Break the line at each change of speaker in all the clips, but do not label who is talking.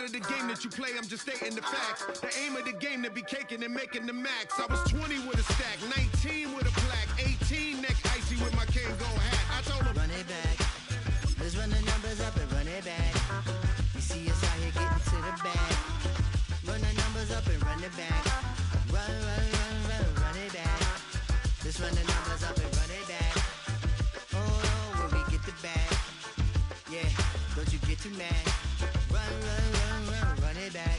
of the game that you play, I'm just stating the facts. The aim of the game to be caking and making the max. I was 20 with a stack, 19 with a plaque, 18 neck icy with my Kango hat. I told him,
run it back. Let's run the numbers up and run it back. You see us out here getting to the bag. Run the numbers up and run it back. Run it back. Let's run the numbers up and run it back. Oh, when we get the bag. Yeah, don't you get too mad. Run it back.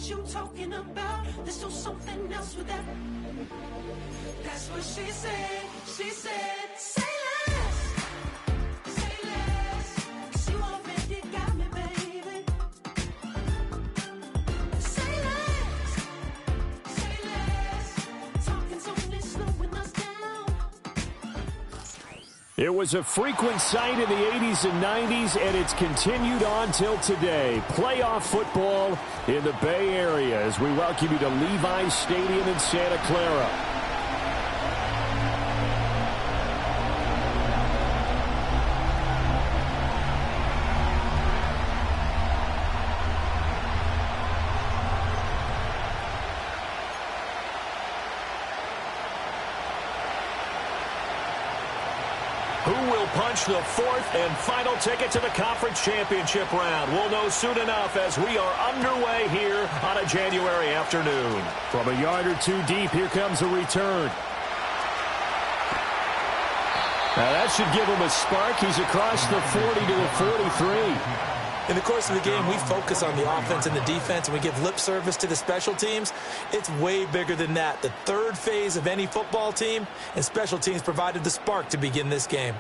You talking about? Let's do something else with that. That's what she said. She said, say less. Say less. 'Cause you already got me, baby. Say less. Say less. Talking's only slowing us down.
It was a frequent sight in the 80s and 90s, and it's continued on till today. Playoff football in the Bay Area as we welcome you to Levi's Stadium in Santa Clara. Who will punch the fourth and final ticket to the conference championship round? We'll know soon enough as we are underway here on a January afternoon. From a yard or two deep, here comes a return. Now that should give him a spark. He's across the 40 to the 43.
In the course of the game, we focus on the offense and the defense, and we give lip service to the special teams. It's way bigger than that. The third phase of any football team, and special teams provided the spark to begin this game.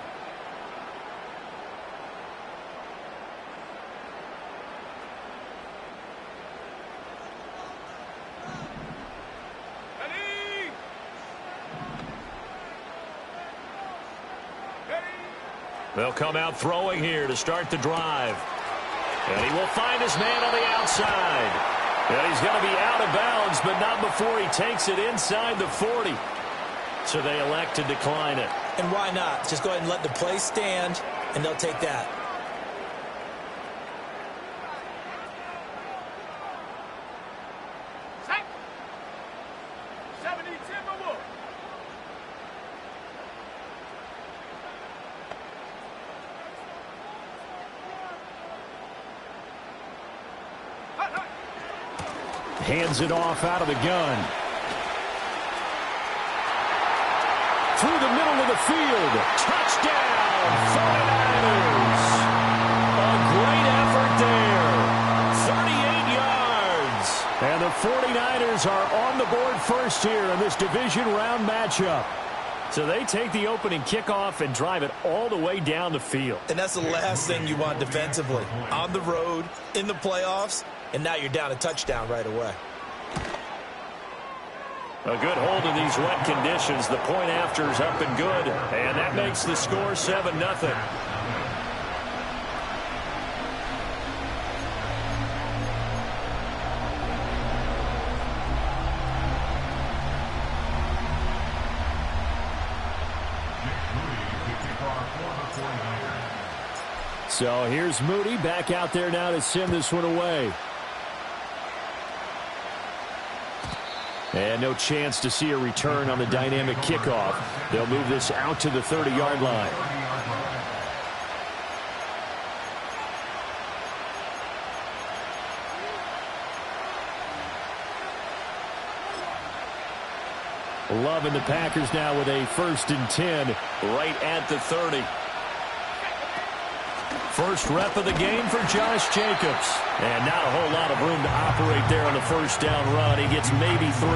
They'll come out throwing here to start the drive. And he will find his man on the outside. And he's going to be out of bounds, but not before he takes it inside the 40. So they elect to decline it.
And why not? Just go ahead and let the play stand, and they'll take that.
Hands it off out of the gun. Through the middle of the field. Touchdown, 49ers. A great effort there. 38 yards. And the 49ers are on the board first here in this division round matchup. So they take the opening kickoff and drive it all the way down the field.
And that's the last thing you want defensively. On the road, in the playoffs, and now you're down a touchdown right away.
A good hold in these wet conditions. The point after is up and good. And that makes the score 7-0. So here's Moody back out there now to send this one away. And no chance to see a return on the dynamic kickoff. They'll move this out to the 30-yard line. Loving the Packers now with a 1st and 10 right at the 30. First rep of the game for Josh Jacobs. And not a whole lot of room to operate there on the first down run. He gets maybe 3.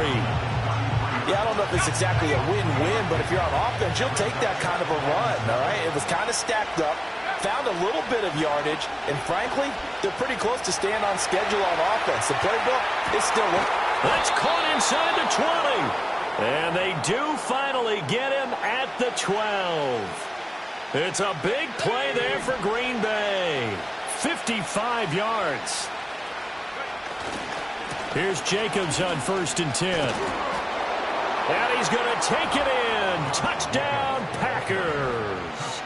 Yeah, I don't know if it's exactly a win-win, but if you're on offense, you'll take that kind of a run, all right? It was kind of stacked up, found a little bit of yardage, and frankly, they're pretty close to staying on schedule on offense. The playbook is still working.
That's caught inside the 20. And they do finally get him at the 12. It's a big play there for Green Bay. 55 yards. Here's Jacobs on 1st and 10. And he's going to take it in. Touchdown, Packers.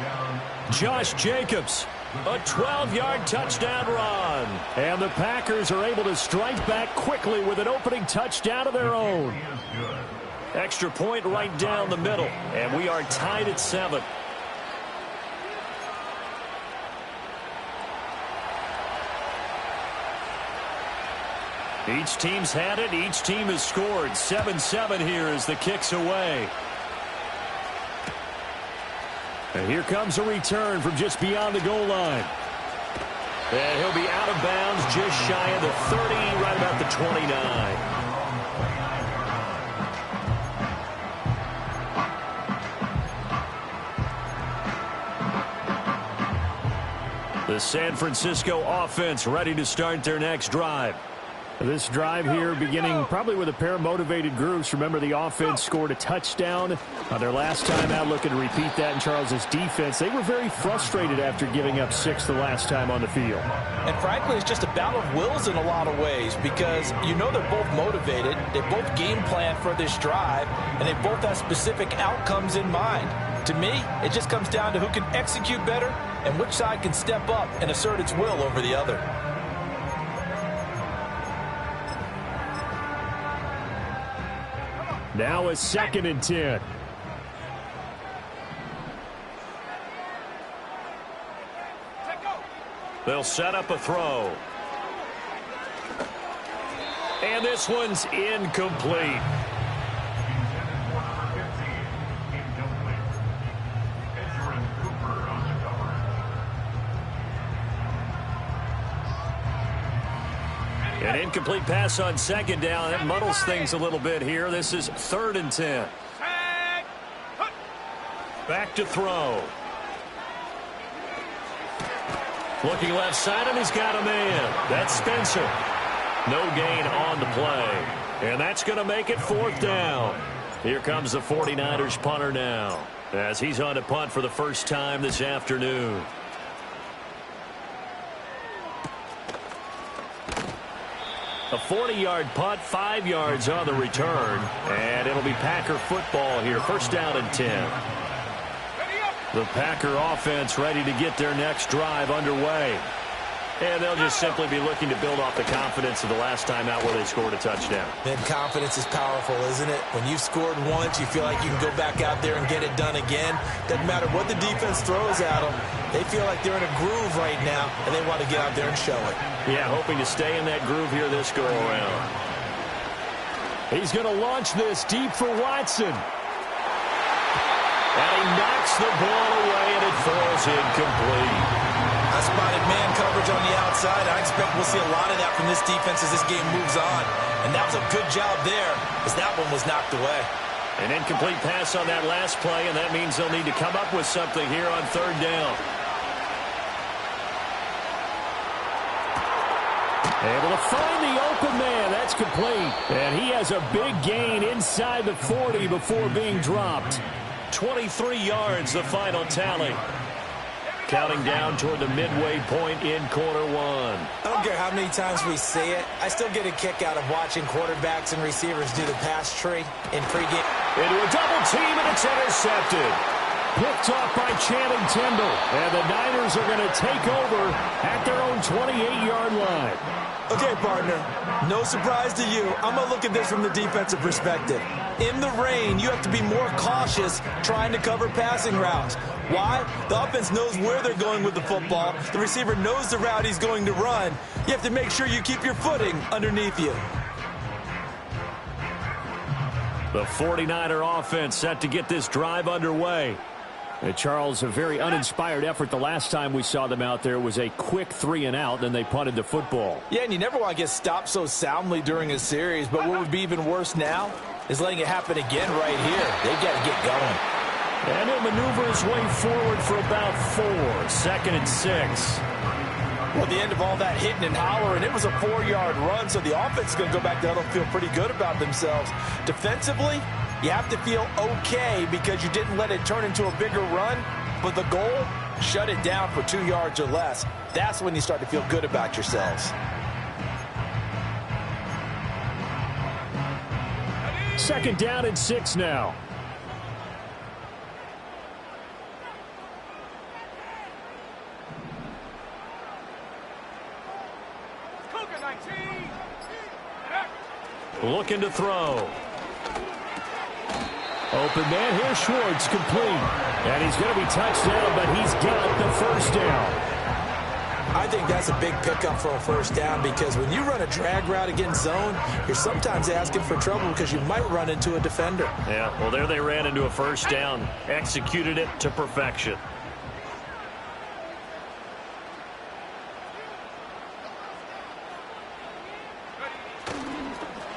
Josh Jacobs, a 12-yard touchdown run. And the Packers are able to strike back quickly with an opening touchdown of their own. Extra point right down the middle. And we are tied at 7. Each team's had it. Each team has scored. 7-7 here as the kick's away. And here comes a return from just beyond the goal line. And he'll be out of bounds just shy of the 30, right about the 29. The San Francisco offense ready to start their next drive. This drive here beginning probably with a pair of motivated groups. Remember, the offense scored a touchdown on their last time out. Looking to repeat that in Charles' defense. They were very frustrated after giving up 6 the last time on the field.
And frankly, it's just a battle of wills in a lot of ways because you know they're both motivated. They both game plan for this drive, and they both have specific outcomes in mind. To me, it just comes down to who can execute better and which side can step up and assert its will over the other.
Now a 2nd and 10. They'll set up a throw. And this one's incomplete. An incomplete pass on 2nd down. That muddles things a little bit here. This is 3rd and 10. Back to throw. Looking left side, and he's got a man. That's Spencer. No gain on the play. And that's going to make it 4th down. Here comes the 49ers punter now, as he's on to punt for the first time this afternoon. A 40-yard punt, 5 yards on the return. And it'll be Packer football here. 1st down and 10. The Packer offense ready to get their next drive underway. And they'll just simply be looking to build off the confidence of the last time out where they scored a touchdown.
Man, confidence is powerful, isn't it? When you've scored once, you feel like you can go back out there and get it done again. Doesn't matter what the defense throws at them. They feel like they're in a groove right now, and they want to get out there and show it.
Yeah, hoping to stay in that groove here this go-around. He's going to launch this deep for Watson. And he knocks the ball away, and it falls incomplete.
I spotted man coverage on the outside. I expect we'll see a lot of that from this defense as this game moves on. And that was a good job there as that one was knocked away.
An incomplete pass on that last play, and that means they'll need to come up with something here on 3rd down. Able to find the open man. That's complete. And he has a big gain inside the 40 before being dropped. 23 yards, the final tally. Counting down toward the midway point in quarter 1.
I don't care how many times we see it. I still get a kick out of watching quarterbacks and receivers do the pass tree in pregame.
Into a double team, and it's intercepted. Picked off by Channing Tindall. And the Niners are going to take over at their own 28-yard line.
Okay, partner, no surprise to you. I'm going to look at this from the defensive perspective. In the rain, you have to be more cautious trying to cover passing routes. Why? The offense knows where they're going with the football. The receiver knows the route he's going to run. You have to make sure you keep your footing underneath you.
The 49er offense set to get this drive underway. Charles, a very uninspired effort the last time we saw them out there was a quick 3-and-out, then they punted the football.
Yeah, and you never want to get stopped so soundly during a series, but what would be even worse now is letting it happen again right here. They've got to get going.
And he'll maneuver his way forward for about 4. 2nd and 6.
Well, at the end of all that hitting and hollering, it was a 4-yard run, so the offense is going to go back down and feel pretty good about themselves. Defensively, you have to feel okay because you didn't let it turn into a bigger run, but the goal, shut it down for 2 yards or less. That's when you start to feel good about yourselves.
2nd down and 6 now. Looking to throw. Open man here, Schwartz, complete. And he's going to be touched down, but he's got the first down.
I think that's a big pickup for a first down because when you run a drag route against zone, you're sometimes asking for trouble because you might run into a defender.
Yeah, well, there they ran into a first down. Executed it to perfection.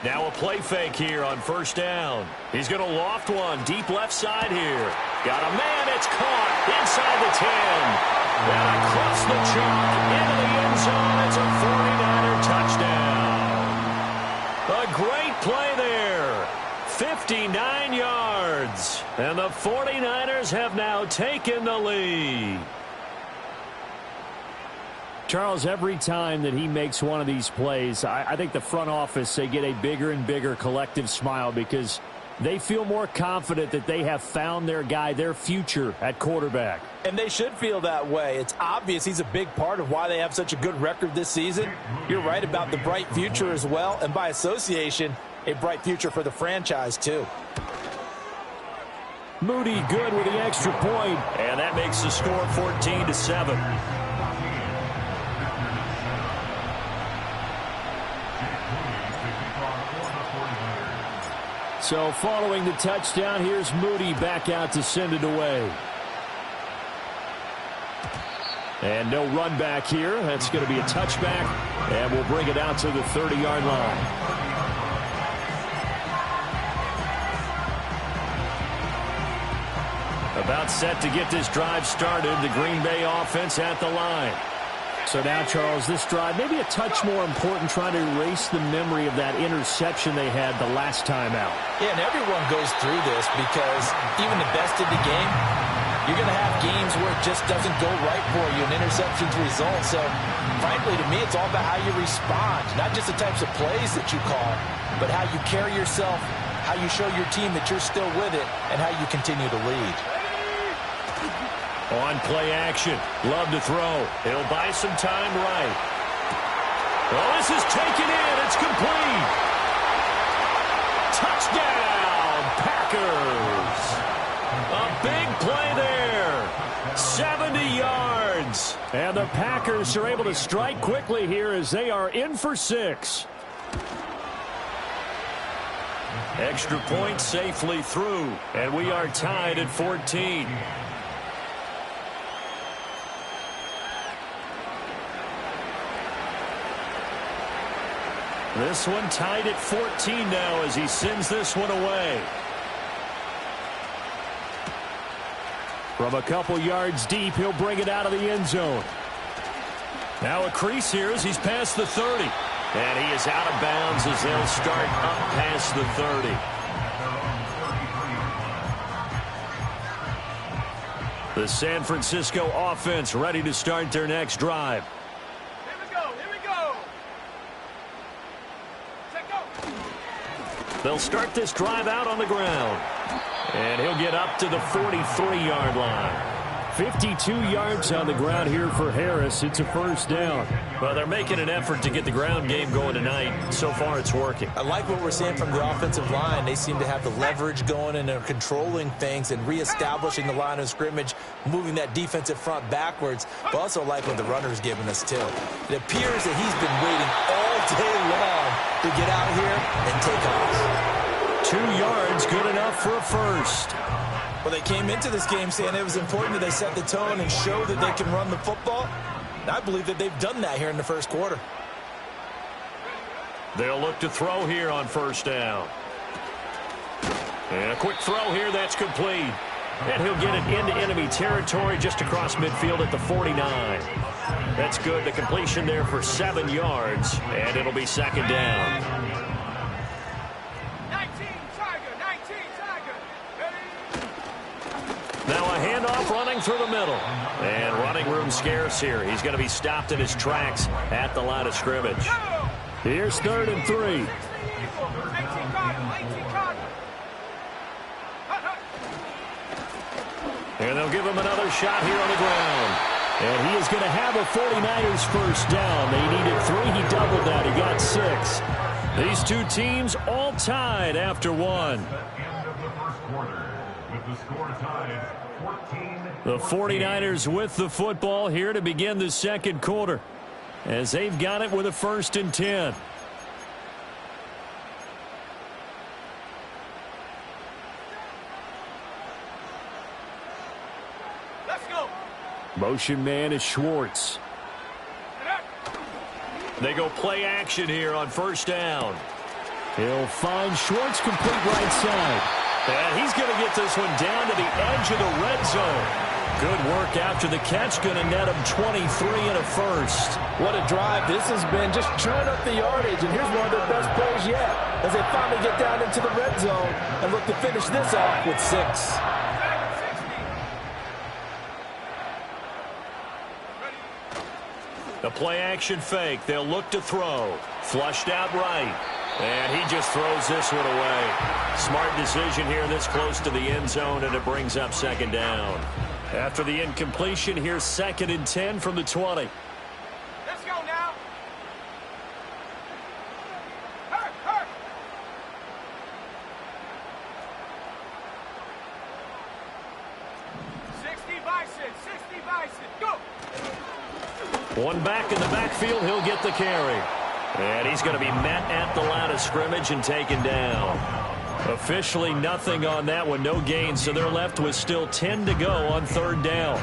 Now a play fake here on first down. He's going to loft one deep left side here. Got a man. It's caught inside the 10. And across the chalk into the end zone. It's a 49er touchdown. A great play there. 59 yards. And the 49ers have now taken the lead. Charles, every time that he makes one of these plays, I think the front office, they get a bigger and bigger collective smile because they feel more confident that they have found their guy, their future at quarterback.
And they should feel that way. It's obvious he's a big part of why they have such a good record this season. You're right about the bright future as well, and by association, a bright future for the franchise too.
Moody good with the extra point, and that makes the score 14-7. So following the touchdown, here's Moody back out to send it away. And no run back here. That's going to be a touchback, and we'll bring it out to the 30-yard line. About set to get this drive started. The Green Bay offense at the line. So now, Charles, this drive maybe a touch more important, trying to erase the memory of that interception they had the last time out.
Yeah, and everyone goes through this because even the best of the game, you're going to have games where it just doesn't go right for you, and interceptions result. So, frankly, to me, it's all about how you respond, not just the types of plays that you call, but how you carry yourself, how you show your team that you're still with it, and how you continue to lead.
On play action. Love to throw. He'll buy some time right. Well, this is taken in. It's complete. Touchdown, Packers. A big play there. 70 yards. And the Packers are able to strike quickly here as they are in for 6. Extra point safely through. And we are tied at 14. This one tied at 14 now as he sends this one away. From a couple yards deep, he'll bring it out of the end zone. Now a crease here as he's past the 30. And he is out of bounds as they'll start up past the 30. The San Francisco offense ready to start their next drive. They'll start this drive out on the ground. And he'll get up to the 43-yard line. 52 yards on the ground here for Harris. It's a first down. Well, they're making an effort to get the ground game going tonight. So far, it's working.
I like what we're seeing from the offensive line. They seem to have the leverage going, and they're controlling things and reestablishing the line of scrimmage, moving that defensive front backwards. But also like what the runner's giving us, too. It appears that he's been waiting all day long to get out here and take off.
2 yards, good enough for a first.
Well, they came into this game saying it was important that they set the tone and show that they can run the football. And I believe that they've done that here in the first quarter.
They'll look to throw here on first down. And a quick throw here, that's complete. And he'll get it into enemy territory just across midfield at the 49. That's good. The completion there for 7 yards, and it'll be second down.
19 Tiger.
Now a handoff running through the middle. And running room scarce here. He's going to be stopped in his tracks at the line of scrimmage. Here's 3rd and 3. And they'll give him another shot here on the ground. And he is going to have a 49ers first down. They needed 3. He doubled that. He got 6. These two teams all tied after 1. The 49ers with the football here to begin the second quarter, as they've got it with a 1st and 10.
Let's go.
Motion man is Schwartz. They go play action here on first down. He'll find Schwartz complete right side. And he's going to get this one down to the edge of the red zone. Good work after the catch. Going to net him 23 and a first.
What a drive this has been. Just churn up the yardage. And here's one of their best plays yet, as they finally get down into the red zone and look to finish this off with 6.
The play action fake. They'll look to throw. Flushed out right. And he just throws this one away. Smart decision here this close to the end zone, and it brings up second down. After the incompletion, here's 2nd and 10 from the 20.
Let's go now. Hurt. 60 Bison. Go.
One back in the backfield. He'll get the carry. And he's going to be met at the line of scrimmage and taken down. Officially nothing on that one. No gain, so they're left with still 10 to go on 3rd down.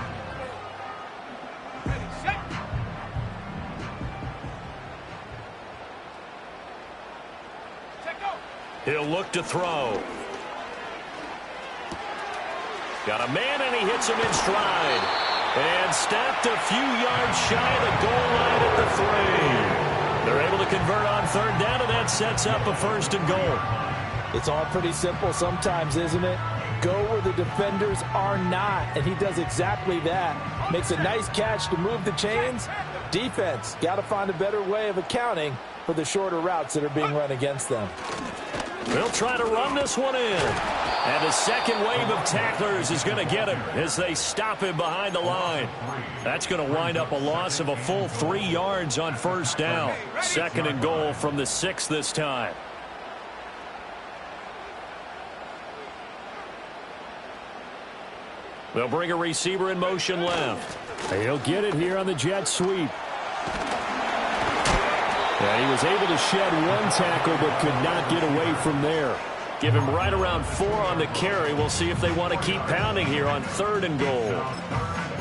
He'll look to throw. Got a man, and he hits him in stride. And stopped a few yards shy of the goal line at the 3. They're able to convert on 3rd down, and that sets up a 1st and goal.
It's all pretty simple sometimes, isn't it? Go where the defenders are not, and he does exactly that. Makes a nice catch to move the chains. Defense got to find a better way of accounting for the shorter routes that are being run against them.
They'll try to run this one in. And the second wave of tacklers is going to get him as they stop him behind the line. That's going to wind up a loss of a full 3 yards on 1st down. 2nd and goal from the 6 this time. They'll bring a receiver in motion left. He'll get it here on the jet sweep. And he was able to shed 1 tackle but could not get away from there. Give him right around 4 on the carry. We'll see if they want to keep pounding here on 3rd and goal.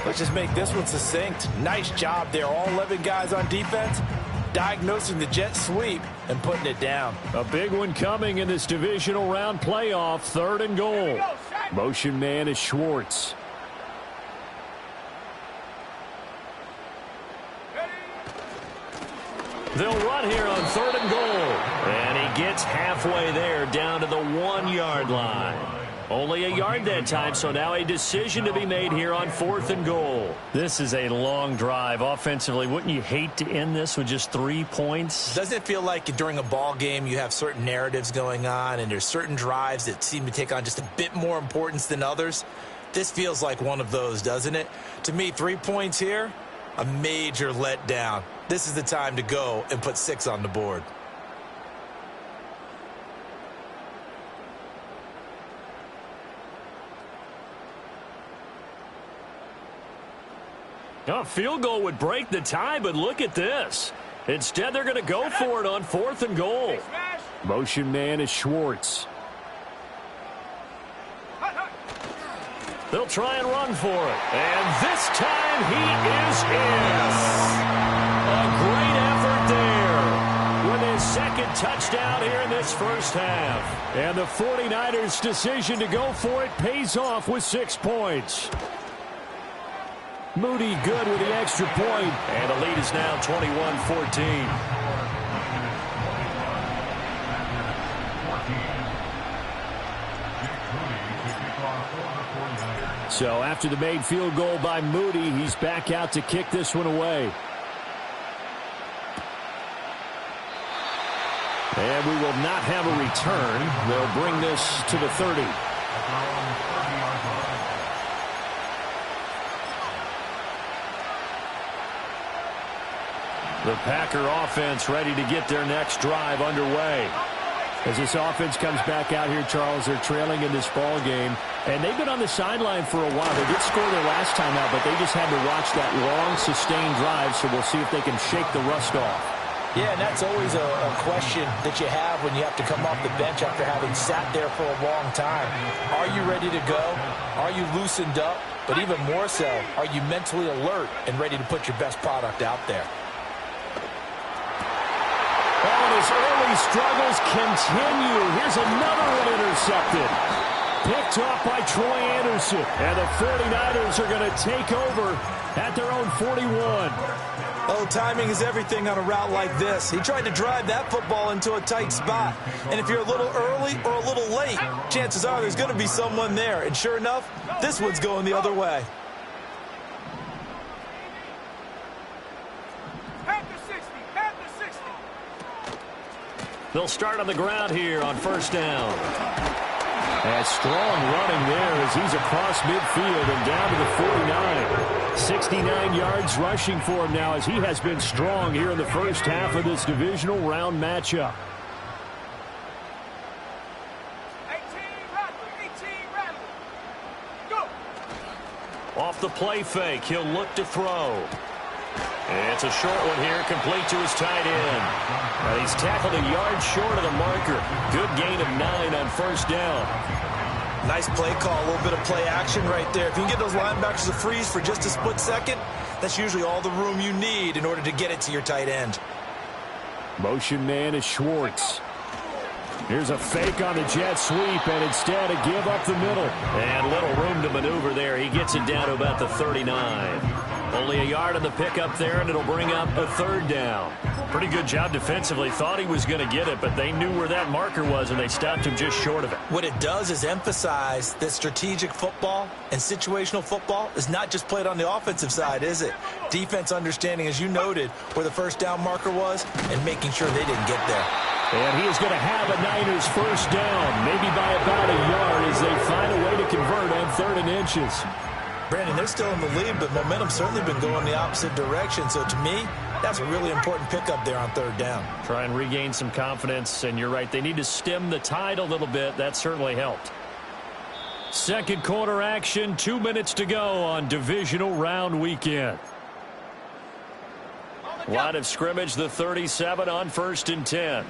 Let's just make this one succinct. Nice job there. All 11 guys on defense diagnosing the jet sweep and putting it down.
A big one coming in this divisional round playoff. 3rd and goal. Motion man is Schwartz. They'll run here on 3rd and goal. And he gets halfway there down to the 1-yard line. Only a yard that time, so now a decision to be made here on 4th and goal. This is a long drive offensively. Wouldn't you hate to end this with just 3 points?
Doesn't it feel like during a ball game you have certain narratives going on and there's certain drives that seem to take on just a bit more importance than others? This feels like one of those, doesn't it? To me, 3 points here, a major letdown. This is the time to go and put 6 on the board.
A field goal would break the tie, but look at this. Instead, they're going to go for it on 4th and goal. Motion man is Schwartz. They'll try and run for it. And this time he is in. A great effort there with his second touchdown here in this first half. And the 49ers' decision to go for it pays off with 6 points. Moody good with the extra point. And the lead is now 21-14. So after the made field goal by Moody, he's back out to kick this one away. And we will not have a return. They'll bring this to the 30. The Packer offense ready to get their next drive underway. As this offense comes back out here, Charles, they're trailing in this ball game. And they've been on the sideline for a while. They did score their last time out, but they just had to watch that long, sustained drive, so we'll see if they can shake the rust off.
Yeah, and that's always a question that you have when you have to come off the bench after having sat there for a long time. Are you ready to go? Are you loosened up? But even more so, are you mentally alert and ready to put your best product out there?
And his early struggles continue. Here's another one intercepted. Picked off by Troy Anderson. And the 49ers are going to take over at their own 41.
Oh, timing is everything on a route like this. He tried to drive that football into a tight spot. And if you're a little early or a little late, chances are there's going to be someone there. And sure enough, this one's going the other way.
They'll start on the ground here on first down. And strong running there as he's across midfield and down to the 49. 69 yards rushing for him now as he has been strong here in the first half of this divisional round matchup.
18 rattle. Go.
Off the play fake, he'll look to throw. It's a short one here, complete to his tight end. And he's tackled a yard short of the marker. Good gain of 9 on first down.
Nice play call, a little bit of play action right there. If you can get those linebackers to freeze for just a split second, that's usually all the room you need in order to get it to your tight end.
Motion man is Schwartz. Here's a fake on the jet sweep, and instead a give up the middle. And little room to maneuver there. He gets it down to about the 39. Only a yard on the pickup there, and it'll bring up a third down. Pretty good job defensively. Thought he was going to get it, but they knew where that marker was, and they stopped him just short of it.
What it does is emphasize that strategic football and situational football is not just played on the offensive side, is it? Defense understanding, as you noted, where the first down marker was and making sure they didn't get there.
And he is going to have a Niners first down, maybe by about a yard as they find a way to convert on 3rd and inches.
Brandon, they're still in the lead, but momentum's certainly been going the opposite direction. So to me, that's a really important pickup there on 3rd down.
Try and regain some confidence, and you're right. They need to stem the tide a little bit. That certainly helped. Second quarter action, 2 minutes to go on divisional round weekend. Line of scrimmage, the 37 on 1st and 10.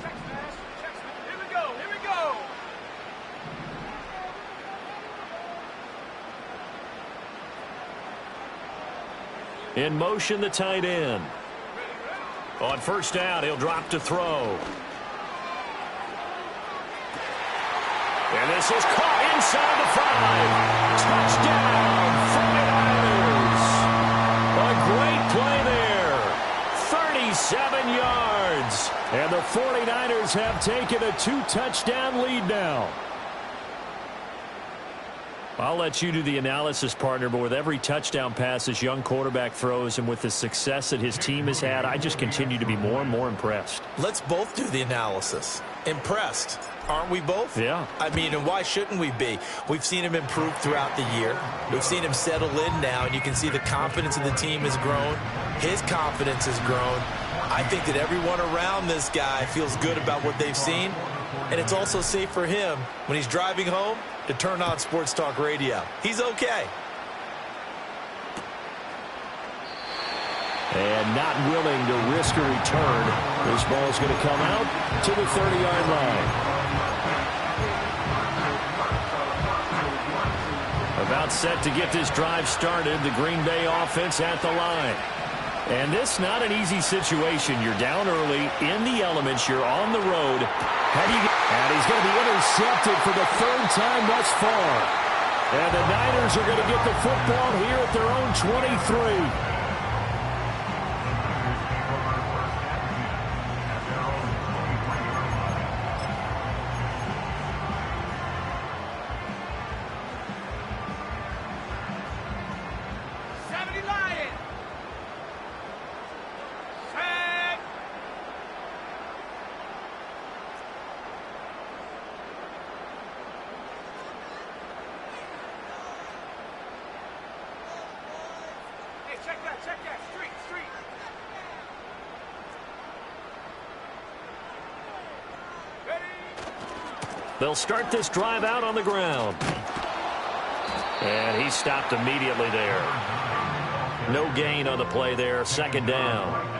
In motion, the tight end. On first down, he'll drop to throw. And this is caught inside the 5. Touchdown, 49ers. A great play there. 37 yards. And the 49ers have taken a 2-touchdown lead now. I'll let you do the analysis, partner, but with every touchdown pass this young quarterback throws and with the success that his team has had, I just continue to be more and more impressed.
Let's both do the analysis. Impressed, aren't we both?
Yeah.
I mean, and why shouldn't we be? We've seen him improve throughout the year. We've seen him settle in now, and you can see the confidence of the team has grown. His confidence has grown. I think that everyone around this guy feels good about what they've seen, and it's also safe for him when he's driving home to turn on Sports Talk Radio. He's okay.
And not willing to risk a return. This ball's going to come out to the 30-yard line. A About set to get this drive started. The Green Bay offense at the line. And this not an easy situation. You're down early in the elements. You're on the road. And he's going to be intercepted for the third time thus far. And the Niners are going to get the football here at their own 23. They'll start this drive out on the ground. And he stopped immediately there. No gain on the play there. Second down.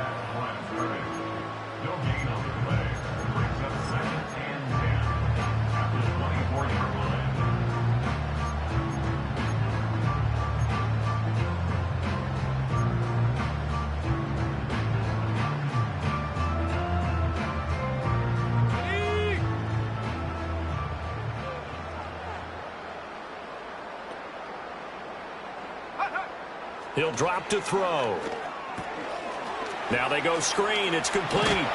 He'll drop to throw. Now they go screen. It's complete.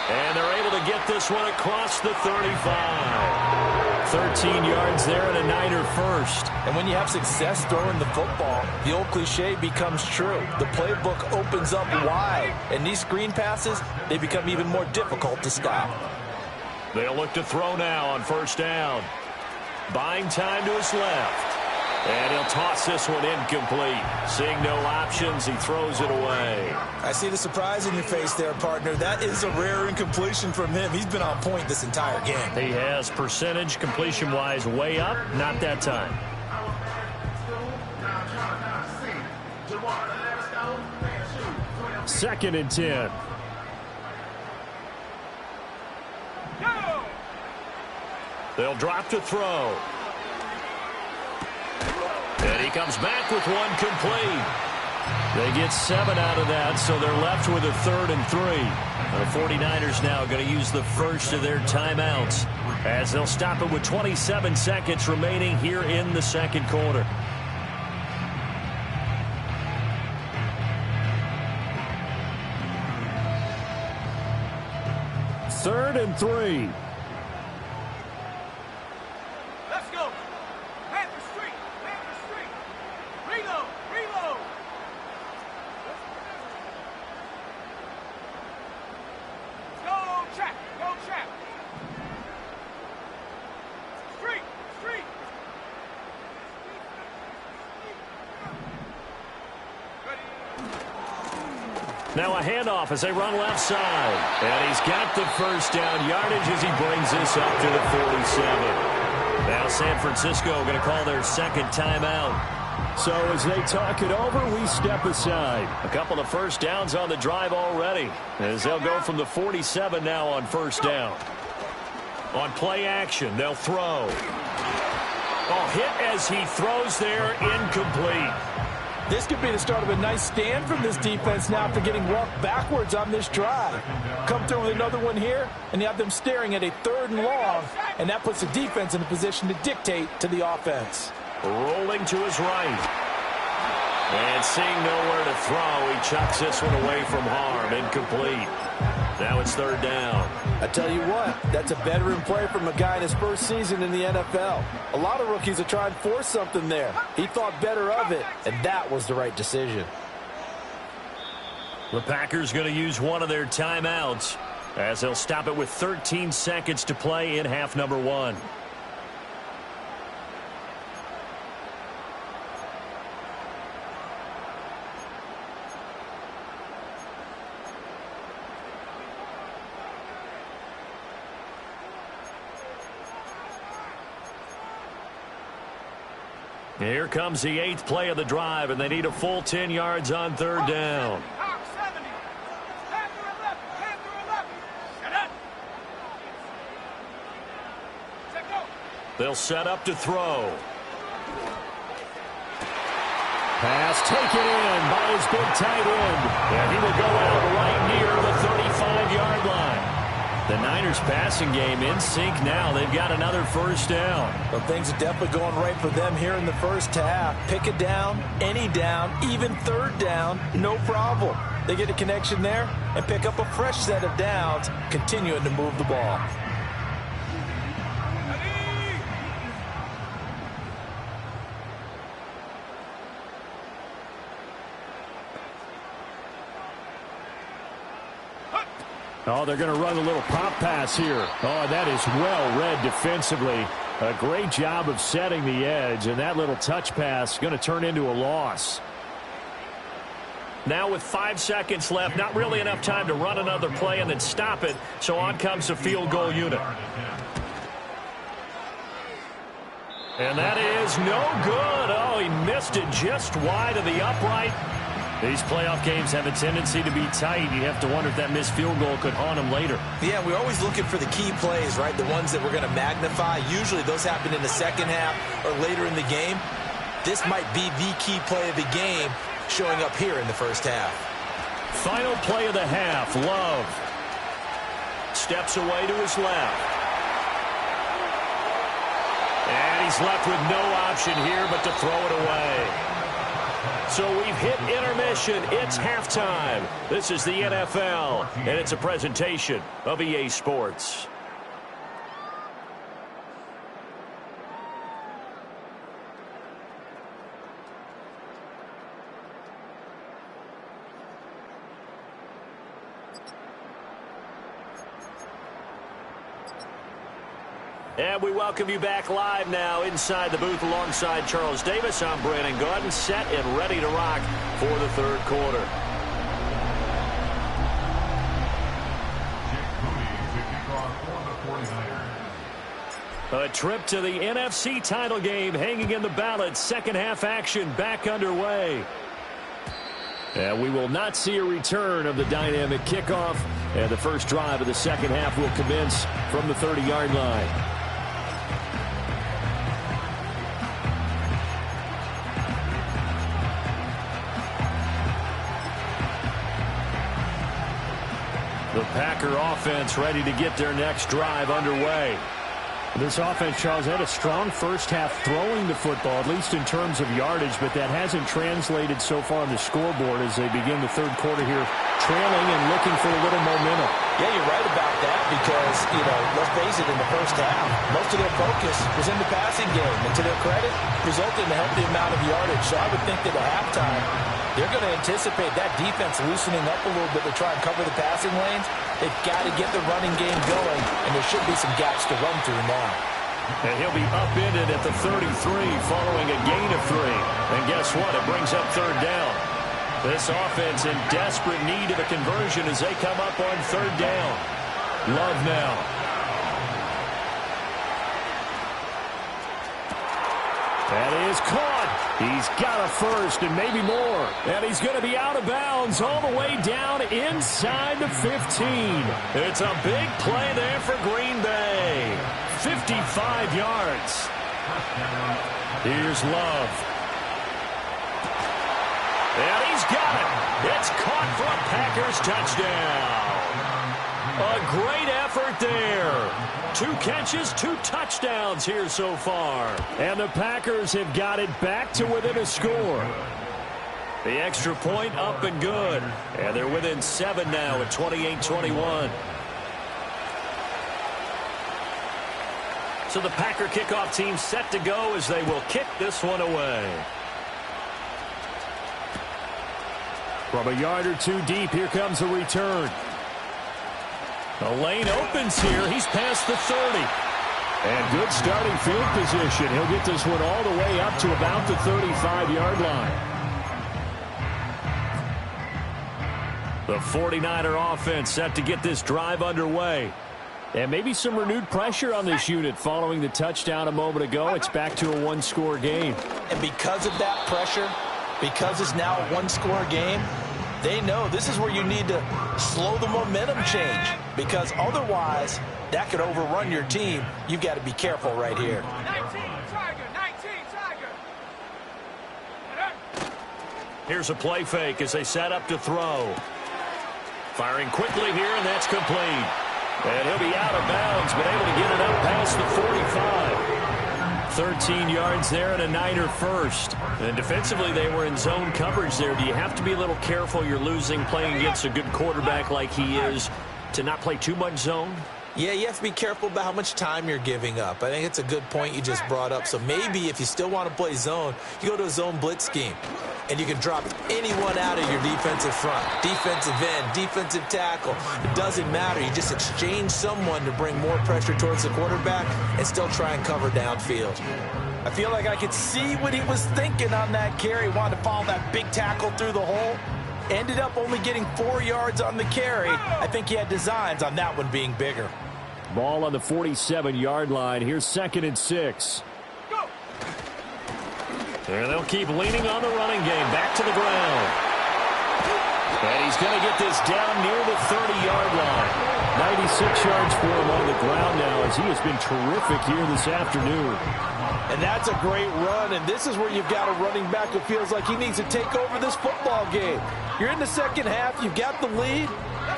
And they're able to get this one across the 35. 13 yards there and a Niner first.
And when you have success throwing the football, the old cliche becomes true. The playbook opens up wide. And these screen passes, they become even more difficult to stop.
They'll look to throw now on first down. Buying time to his left. And he'll toss this one incomplete. Seeing no options, he throws it away.
I see the surprise in your face there, partner. That is a rare incompletion from him. He's been on point this entire game.
He has percentage completion-wise way up. Not that time. Second and 10. They'll drop to throw. And he comes back with one complete. They get 7 out of that, so they're left with a 3rd and 3. The 49ers now going to use the first of their timeouts as they'll stop it with 27 seconds remaining here in the second quarter. Third and 3. Now a handoff as they run left side. And he's got the first down yardage as he brings this up to the 47. Now San Francisco going to call their second timeout. So as they talk it over, we step aside. A couple of first downs on the drive already as they'll go from the 47 now on first down. On play action, they'll throw. Oh, hit as he throws there, incomplete.
This could be the start of a nice stand from this defense now after getting walked backwards on this drive. Come through with another one here, and you have them staring at a 3rd and long, and that puts the defense in a position to dictate to the offense.
Rolling to his right. And seeing nowhere to throw, he chucks this one away from harm, incomplete. Now it's 3rd down.
I tell you what, that's a veteran play from a guy in his first season in the NFL. A lot of rookies are trying to force something there. He thought better of it, and that was the right decision.
The Packers going to use one of their timeouts as they'll stop it with 13 seconds to play in half number 1. Here comes the 8th play of the drive, and they need a full 10 yards on 3rd down. They'll set up to throw. Pass taken in by his big tight end. And he will go out right near the 35-yard line. The Niners passing game in sync now. They've got another first down.
Well, things are definitely going right for them here in the first half. Pick a down, any down, even third down, no problem. They get a connection there and pick up a fresh set of downs, continuing to move the ball.
Oh, they're going to run a little pop pass here. Oh, that is well read defensively. A great job of setting the edge, and that little touch pass is going to turn into a loss. Now with 5 seconds left, not really enough time to run another play and then stop it, so on comes the field goal unit. And that is no good. Oh, he missed it just wide of the upright. These playoff games have a tendency to be tight. You have to wonder if that missed field goal could haunt him later.
Yeah, we're always looking for the key plays, right? The ones that we're going to magnify. Usually those happen in the second half or later in the game. This might be the key play of the game showing up here in the first half.
Final play of the half. Love steps away to his left. And he's left with no option here but to throw it away. So we've hit intermission. It's halftime. This is the NFL, and it's a presentation of EA Sports. And we welcome you back live now inside the booth alongside Charles Davis. I'm Brandon Gaudin, set and ready to rock for the third quarter. A trip to the NFC title game hanging in the balance. Second half action back underway. And we will not see a return of the dynamic kickoff. And the first drive of the second half will commence from the 30-yard line. The Packer offense ready to get their next drive underway. This offense, Charles, had a strong first half throwing the football, at least in terms of yardage, but that hasn't translated so far on the scoreboard as they begin the third quarter here, trailing and looking for a little momentum.
Yeah, you're right about that because, let's face it, in the first half, most of their focus was in the passing game. And to their credit, resulted in a healthy amount of yardage. So I would think that at halftime, they're going to anticipate that defense loosening up a little bit to try and cover the passing lanes. They've got to get the running game going, and there should be some gaps to run through now.
And he'll be upended at the 33 following a gain of 3. And guess what? It brings up third down. This offense in desperate need of a conversion as they come up on third down. Love now. That is caught. He's got a first and maybe more. And he's going to be out of bounds all the way down inside the 15. It's a big play there for Green Bay. 55 yards. Here's Love. And he's got it. It's caught for a Packers touchdown. A great effort there. 2 catches, 2 touchdowns here so far. And the Packers have got it back to within a score. The extra point up and good. And they're within 7 now at 28-21. So the Packer kickoff team set to go as they will kick this one away. From a yard or 2 deep, here comes a return. The lane opens here. He's past the 30. And good starting field position. He'll get this one all the way up to about the 35-yard line. The 49er offense set to get this drive underway. And maybe some renewed pressure on this unit following the touchdown a moment ago. It's back to a 1-score game.
And because of that pressure, because it's now a 1-score game, they know this is where you need to slow the momentum change, because otherwise that could overrun your team. You've got to be careful right here.
19, Tiger, 19, Tiger.
Here's a play fake as they set up to throw. Firing quickly here, and that's complete. And he'll be out of bounds, but able to get it up past the 45. 13 yards there and a Niner first. And defensively, they were in zone coverage there. Do you have to be a little careful? You're losing playing against a good quarterback like he is to not play too much zone?
Yeah, you have to be careful about how much time you're giving up. I think it's a good point you just brought up. So maybe if you still want to play zone, you go to a zone blitz scheme. And you can drop anyone out of your defensive front. Defensive end, defensive tackle. It doesn't matter. You just exchange someone to bring more pressure towards the quarterback and still try and cover downfield.
I feel like I could see what he was thinking on that carry. Wanted to follow that big tackle through the hole. Ended up only getting 4 yards on the carry. I think he had designs on that one being bigger.
Ball on the 47-yard line. Here's 2nd and 6. Go. And they'll keep leaning on the running game. Back to the ground. And he's going to get this down near the 30-yard line. 96 yards for him on the ground now as he has been terrific here this afternoon.
And that's a great run, and this is where you've got a running back who feels like he needs to take over this football game. You're in the second half, you've got the lead,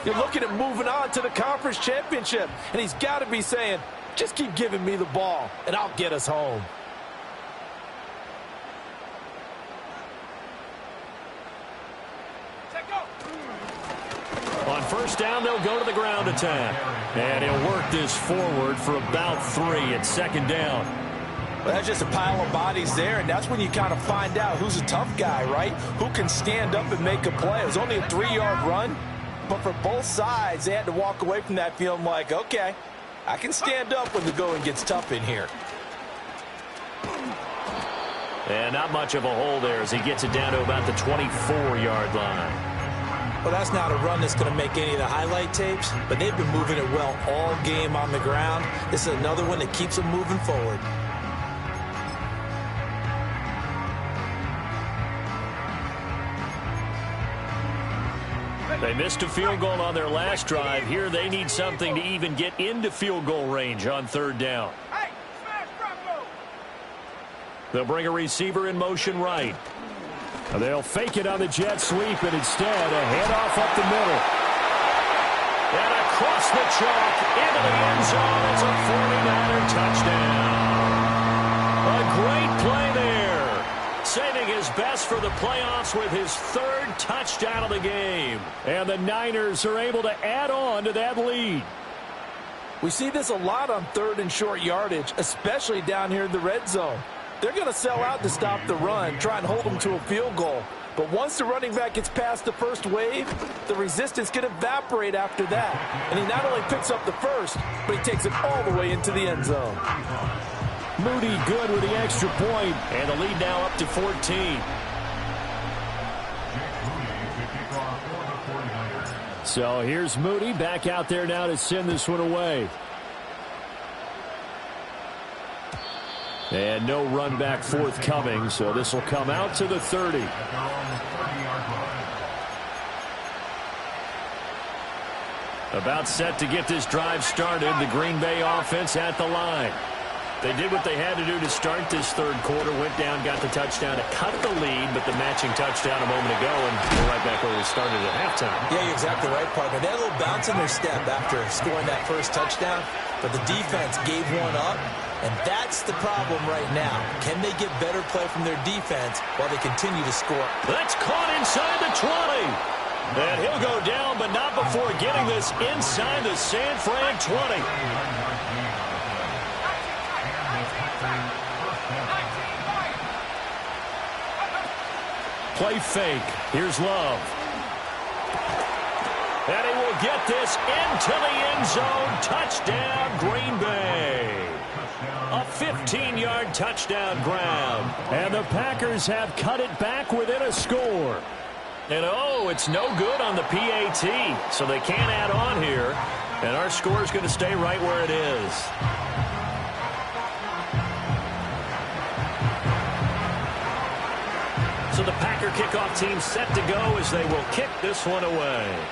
you're looking at moving on to the conference championship, and he's got to be saying, just keep giving me the ball, and I'll get us home.
On first down, they'll go to the ground attack. And he'll work this forward for about 3 at 2nd down.
Well, that's just a pile of bodies there, and that's when you kind of find out who's a tough guy, right? Who can stand up and make a play. It was only a 3-yard run, but for both sides, they had to walk away from that feeling like, okay, I can stand up when the going gets tough in here.
And not much of a hole there as he gets it down to about the 24-yard line.
Well, that's not a run that's going to make any of the highlight tapes, but they've been moving it well all game on the ground. This is another one that keeps them moving forward.
They missed a field goal on their last drive. Here they need something to even get into field goal range on 3rd down. They'll bring a receiver in motion right. They'll fake it on the jet sweep, and instead a handoff up the middle. And across the chalk into the end zone. It's a 49er touchdown. A great play there. Saving his best for the playoffs with his 3rd touchdown of the game. And the Niners are able to add on to that lead.
We see this a lot on 3rd and short yardage, especially down here in the red zone. They're going to sell out to stop the run, try and hold them to a field goal. But once the running back gets past the first wave, the resistance can evaporate after that. And he not only picks up the first, but he takes it all the way into the end zone.
Moody good with the extra point, and the lead now up to 14. So here's Moody back out there now to send this one away. And no run back forthcoming, so this will come out to the 30. About set to get this drive started, the Green Bay offense at the line. They did what they had to do to start this 3rd quarter, went down, got the touchdown to cut the lead, but the matching touchdown a moment ago, and we're right back where we started at halftime.
Yeah, you're exactly right, partner. They had a little bounce in their step after scoring that first touchdown, but the defense gave one up, and that's the problem right now. Can they get better play from their defense while they continue to score?
That's caught inside the 20. And he'll go down, but not before getting this inside the San Fran 20. Play fake. Here's Love. And he will get this into the end zone. Touchdown, Green Bay. A 15-yard touchdown grab. And the Packers have cut it back within a score. And, oh, it's no good on the PAT, so they can't add on here. And our score is going to stay right where it is. So the Packer kickoff team set to go as they will kick this one away.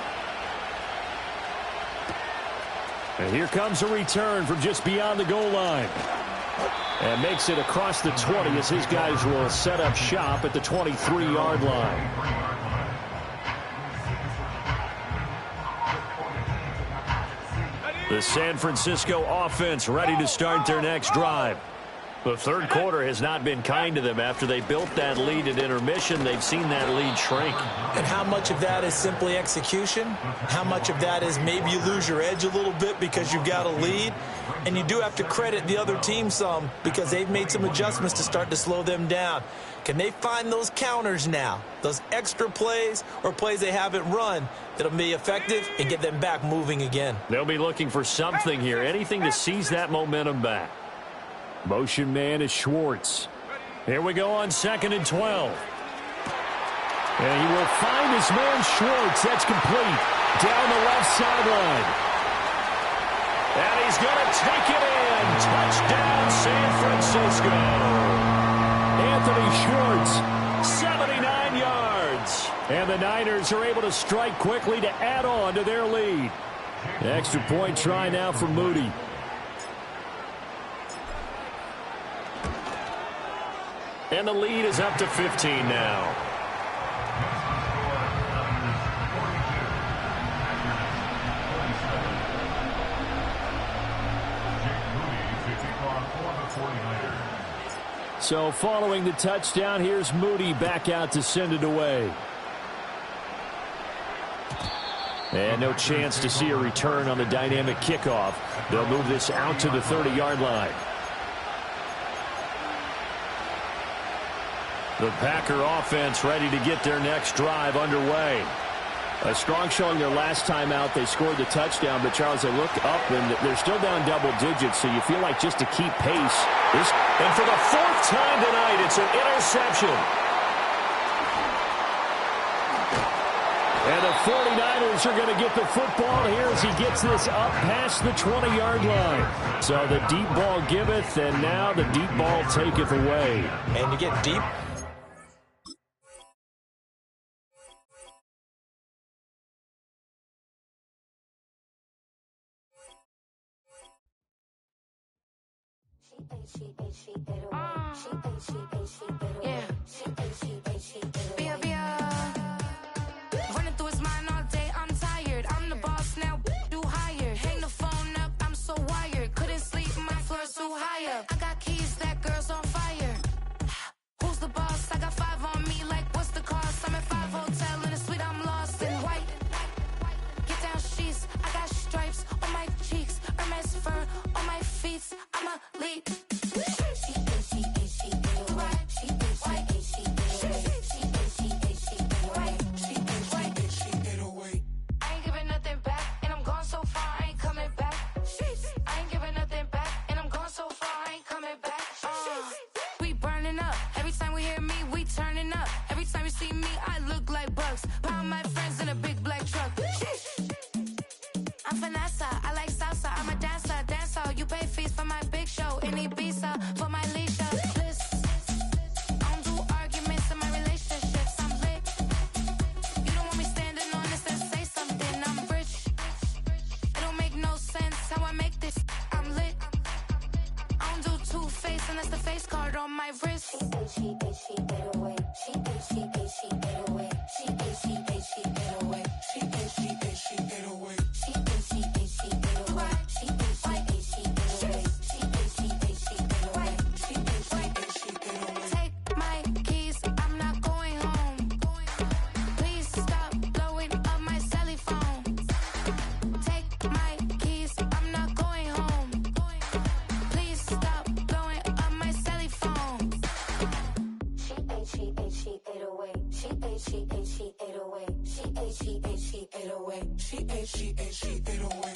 And here comes a return from just beyond the goal line. And makes it across the 20 as his guys will set up shop at the 23-yard line. The San Francisco offense ready to start their next drive. The third quarter has not been kind to them. After they built that lead at intermission, they've seen that lead shrink.
And how much of that is simply execution? How much of that is maybe you lose your edge a little bit because you've got a lead? And you do have to credit the other team some because they've made some adjustments to start to slow them down. Can they find those counters now, those extra plays or plays they haven't run that'll be effective and get them back moving again?
They'll be looking for something here, anything to seize that momentum back. Motion man is Schwartz. Here we go on 2nd and 12. And he will find his man Schwartz. That's complete. Down the left sideline. And he's going to take it in. Touchdown, San Francisco. Anthony Schwartz, 79 yards. And the Niners are able to strike quickly to add on to their lead. Extra point try now for Moody. And the lead is up to 15 now. So following the touchdown, here's Moody back out to send it away. And no chance to see a return on the dynamic kickoff. They'll move this out to the 30-yard line. The Packer offense ready to get their next drive underway. A strong showing their last time out. They scored the touchdown, but Charles, they look up and they're still down double digits, so you feel like just to keep pace. And for the 4th time tonight, it's an interception. And the 49ers are going to get the football here as he gets this up past the 20-yard line. So the deep ball giveth, and now the deep ball taketh away.
And to get deep,
running through his mind all day. I'm tired. I'm the boss now. Do higher. Hang the phone up. I'm so wired. Couldn't sleep. My floor's too higher. I got keys. That girl's on fire. Who's the boss? I got 5 on me. Like what's the cost? I'm at 5 hotel in a suite. I'm lost in white. Get down sheets. I got stripes on my cheeks. Hermes fur on my feet. I'm a lead. Pound my friends in a big black truck. I'm Vanessa, I like salsa. I'm a dancer, dance all. You pay fees for my big show in Ibiza for my leisure. I don't do arguments in my relationships. I'm lit. You don't want me standing on this and say something. I'm rich. It don't make no sense how I make this. I'm lit. I don't do two-face and that's the face card on my wrist. She get away. She get away. Take my keys, I'm not going home. Please stop blowing up my celly phone. Take my keys, I'm not going home. Please stop blowing up my celly phone. She ate away. She ate away. She ate away.